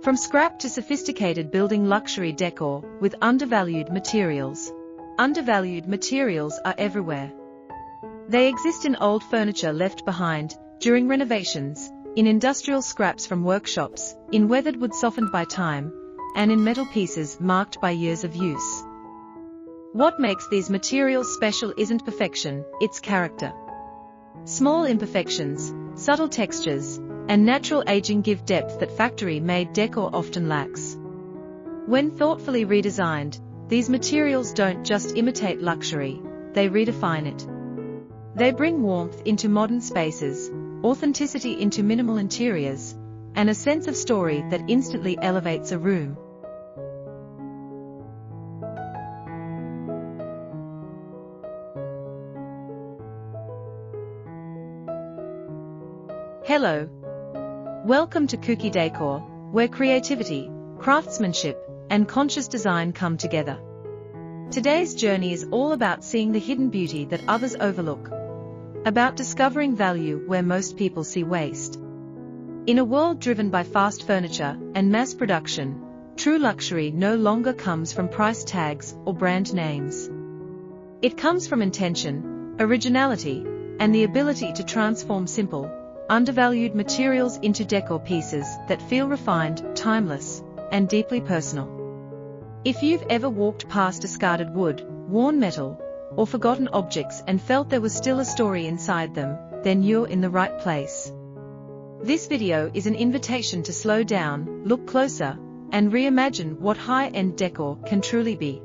From scrap to sophisticated, building luxury decor with undervalued materials. Undervalued materials are everywhere. They exist in old furniture left behind during renovations, in industrial scraps from workshops, in weathered wood softened by time, and in metal pieces marked by years of use. What makes these materials special isn't perfection, it's character. Small imperfections, subtle textures, and natural aging give depth that factory-made decor often lacks. When thoughtfully redesigned, these materials don't just imitate luxury, they redefine it. They bring warmth into modern spaces, authenticity into minimal interiors, and a sense of story that instantly elevates a room. Hello. Welcome to Kuki Decor, where creativity, craftsmanship, and conscious design come together. Today's journey is all about seeing the hidden beauty that others overlook, about discovering value where most people see waste. In a world driven by fast furniture and mass production, true luxury no longer comes from price tags or brand names. It comes from intention, originality, and the ability to transform simple, undervalued materials into decor pieces that feel refined, timeless, and deeply personal. If you've ever walked past discarded wood, worn metal, or forgotten objects and felt there was still a story inside them, then you're in the right place. This video is an invitation to slow down, look closer, and reimagine what high-end decor can truly be.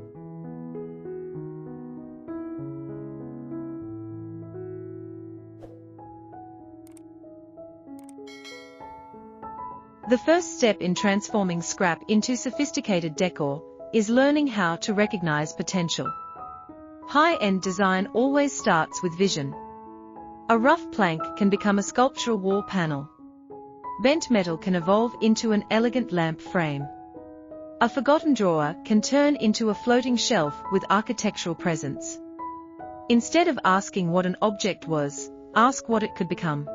The first step in transforming scrap into sophisticated decor is learning how to recognize potential. High-end design always starts with vision. A rough plank can become a sculptural wall panel. Bent metal can evolve into an elegant lamp frame. A forgotten drawer can turn into a floating shelf with architectural presence. Instead of asking what an object was, ask what it could become.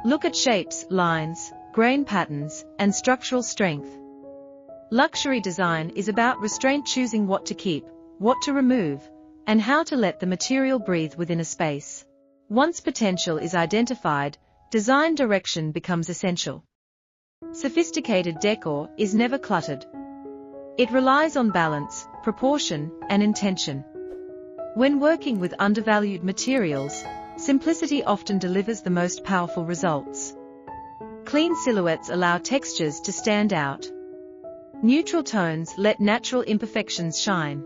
Look at shapes, lines, grain patterns, and structural strength. Luxury design is about restraint, choosing what to keep, what to remove, and how to let the material breathe within a space. Once potential is identified, design direction becomes essential. Sophisticated decor is never cluttered. It relies on balance, proportion, and intention. When working with undervalued materials, simplicity often delivers the most powerful results. Clean silhouettes allow textures to stand out. Neutral tones let natural imperfections shine.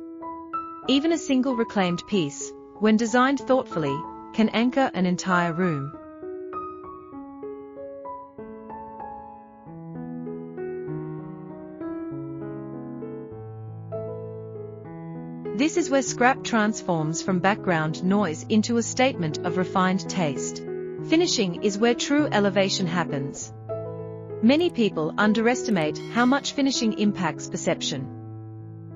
Even a single reclaimed piece, when designed thoughtfully, can anchor an entire room. This is where scrap transforms from background noise into a statement of refined taste. Finishing is where true elevation happens. Many people underestimate how much finishing impacts perception.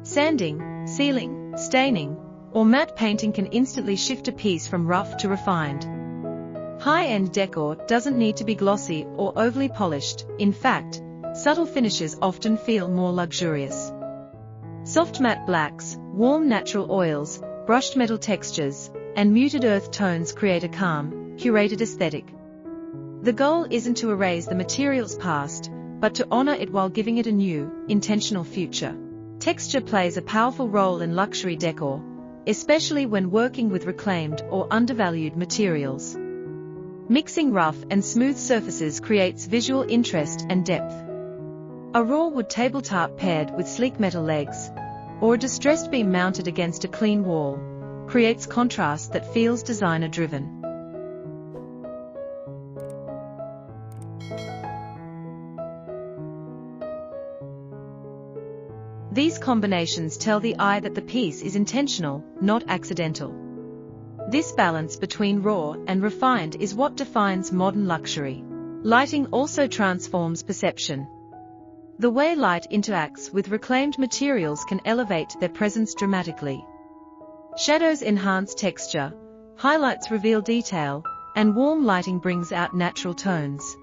Sanding, sealing, staining, or matte painting can instantly shift a piece from rough to refined. High-end decor doesn't need to be glossy or overly polished. In fact, subtle finishes often feel more luxurious. Soft matte blacks, warm natural oils, brushed metal textures, and muted earth tones create a calm, curated aesthetic. The goal isn't to erase the material's past, but to honor it while giving it a new, intentional future. Texture plays a powerful role in luxury decor, especially when working with reclaimed or undervalued materials. Mixing rough and smooth surfaces creates visual interest and depth. A raw wood tabletop paired with sleek metal legs, or a distressed beam mounted against a clean wall, creates contrast that feels designer-driven. These combinations tell the eye that the piece is intentional, not accidental. This balance between raw and refined is what defines modern luxury. Lighting also transforms perception. The way light interacts with reclaimed materials can elevate their presence dramatically. Shadows enhance texture, highlights reveal detail, and warm lighting brings out natural tones.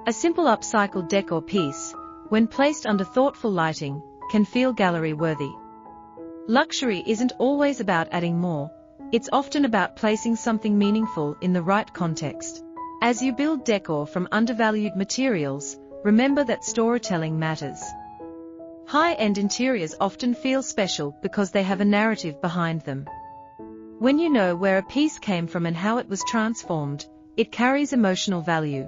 A simple upcycled decor piece, when placed under thoughtful lighting, can feel gallery-worthy. Luxury isn't always about adding more, it's often about placing something meaningful in the right context. As you build decor from undervalued materials, remember that storytelling matters. High-end interiors often feel special because they have a narrative behind them. When you know where a piece came from and how it was transformed, it carries emotional value.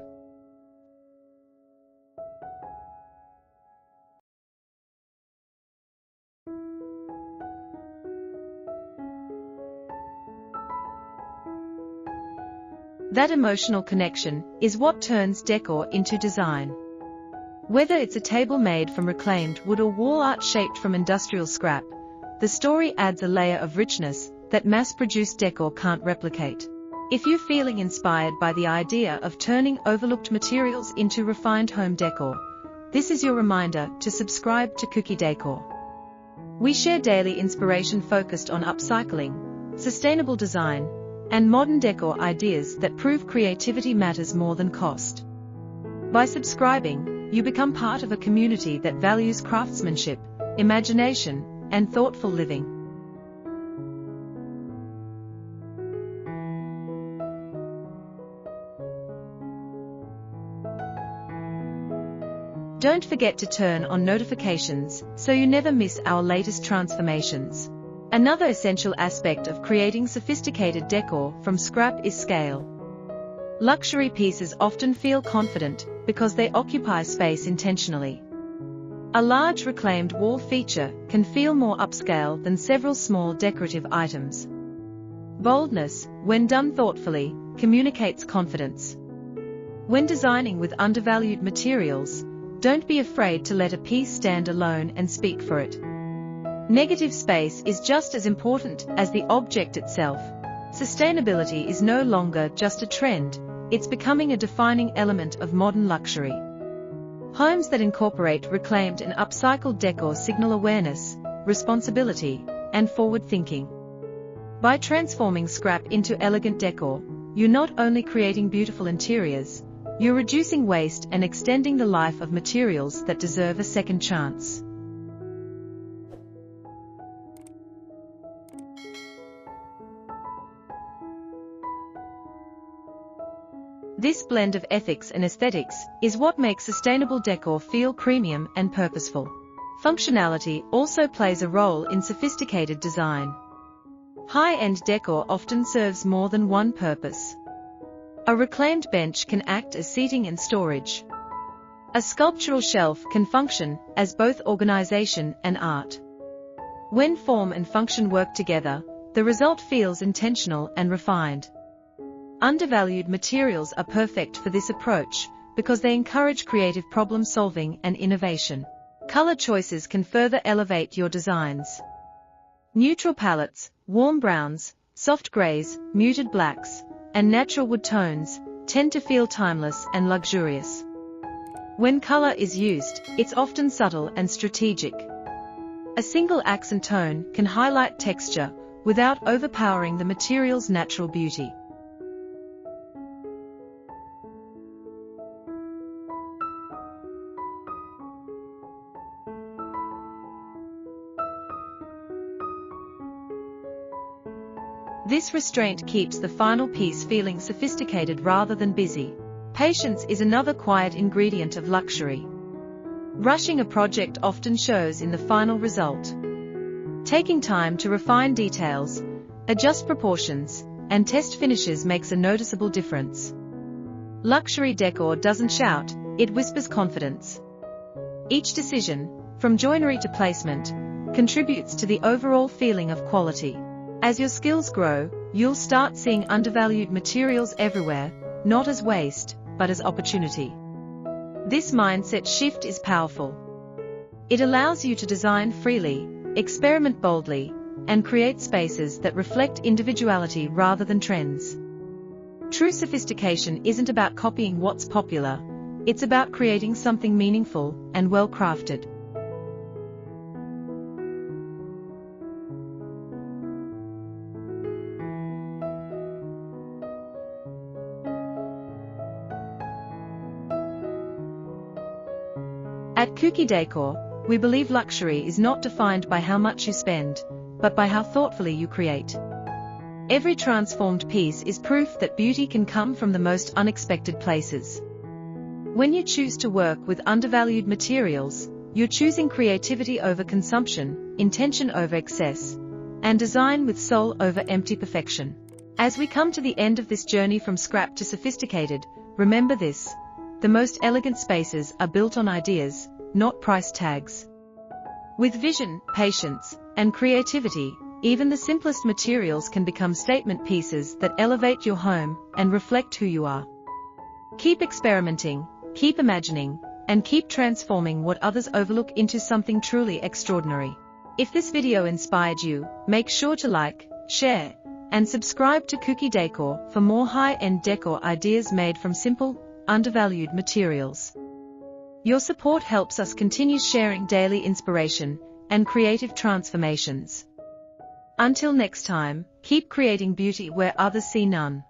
That emotional connection is what turns decor into design. Whether it's a table made from reclaimed wood or wall art shaped from industrial scrap, the story adds a layer of richness that mass-produced decor can't replicate. If you're feeling inspired by the idea of turning overlooked materials into refined home decor, this is your reminder to subscribe to Kuki Decor. We share daily inspiration focused on upcycling, sustainable design, and modern decor ideas that prove creativity matters more than cost. By subscribing, you become part of a community that values craftsmanship, imagination, and thoughtful living. Don't forget to turn on notifications so you never miss our latest transformations. Another essential aspect of creating sophisticated decor from scrap is scale. Luxury pieces often feel confident because they occupy space intentionally. A large reclaimed wall feature can feel more upscale than several small decorative items. Boldness, when done thoughtfully, communicates confidence. When designing with undervalued materials, don't be afraid to let a piece stand alone and speak for it. Negative space is just as important as the object itself. Sustainability is no longer just a trend, it's becoming a defining element of modern luxury. Homes that incorporate reclaimed and upcycled decor signal awareness, responsibility, and forward-thinking. By transforming scrap into elegant decor, you're not only creating beautiful interiors, you're reducing waste and extending the life of materials that deserve a second chance. This blend of ethics and aesthetics is what makes sustainable decor feel premium and purposeful. Functionality also plays a role in sophisticated design. High-end decor often serves more than one purpose. A reclaimed bench can act as seating and storage. A sculptural shelf can function as both organization and art. When form and function work together, the result feels intentional and refined. Undervalued materials are perfect for this approach because they encourage creative problem-solving and innovation. Color choices can further elevate your designs. Neutral palettes, warm browns, soft grays, muted blacks, and natural wood tones tend to feel timeless and luxurious. When color is used, it's often subtle and strategic. A single accent tone can highlight texture without overpowering the material's natural beauty. This restraint keeps the final piece feeling sophisticated rather than busy. Patience is another quiet ingredient of luxury. Rushing a project often shows in the final result. Taking time to refine details, adjust proportions, and test finishes makes a noticeable difference. Luxury decor doesn't shout, it whispers confidence. Each decision, from joinery to placement, contributes to the overall feeling of quality. As your skills grow, you'll start seeing undervalued materials everywhere, not as waste, but as opportunity. This mindset shift is powerful. It allows you to design freely, experiment boldly, and create spaces that reflect individuality rather than trends. True sophistication isn't about copying what's popular, it's about creating something meaningful and well-crafted. At Kuki Decor, we believe luxury is not defined by how much you spend, but by how thoughtfully you create. Every transformed piece is proof that beauty can come from the most unexpected places. When you choose to work with undervalued materials, you're choosing creativity over consumption, intention over excess, and design with soul over empty perfection. As we come to the end of this journey from scrap to sophisticated, remember this: the most elegant spaces are built on ideas, not price tags. With vision, patience, and creativity, even the simplest materials can become statement pieces that elevate your home and reflect who you are. Keep experimenting, keep imagining, and keep transforming what others overlook into something truly extraordinary. If this video inspired you, make sure to like, share, and subscribe to Kuki Decor for more high-end decor ideas made from simple, undervalued materials. Your support helps us continue sharing daily inspiration and creative transformations. Until next time, keep creating beauty where others see none.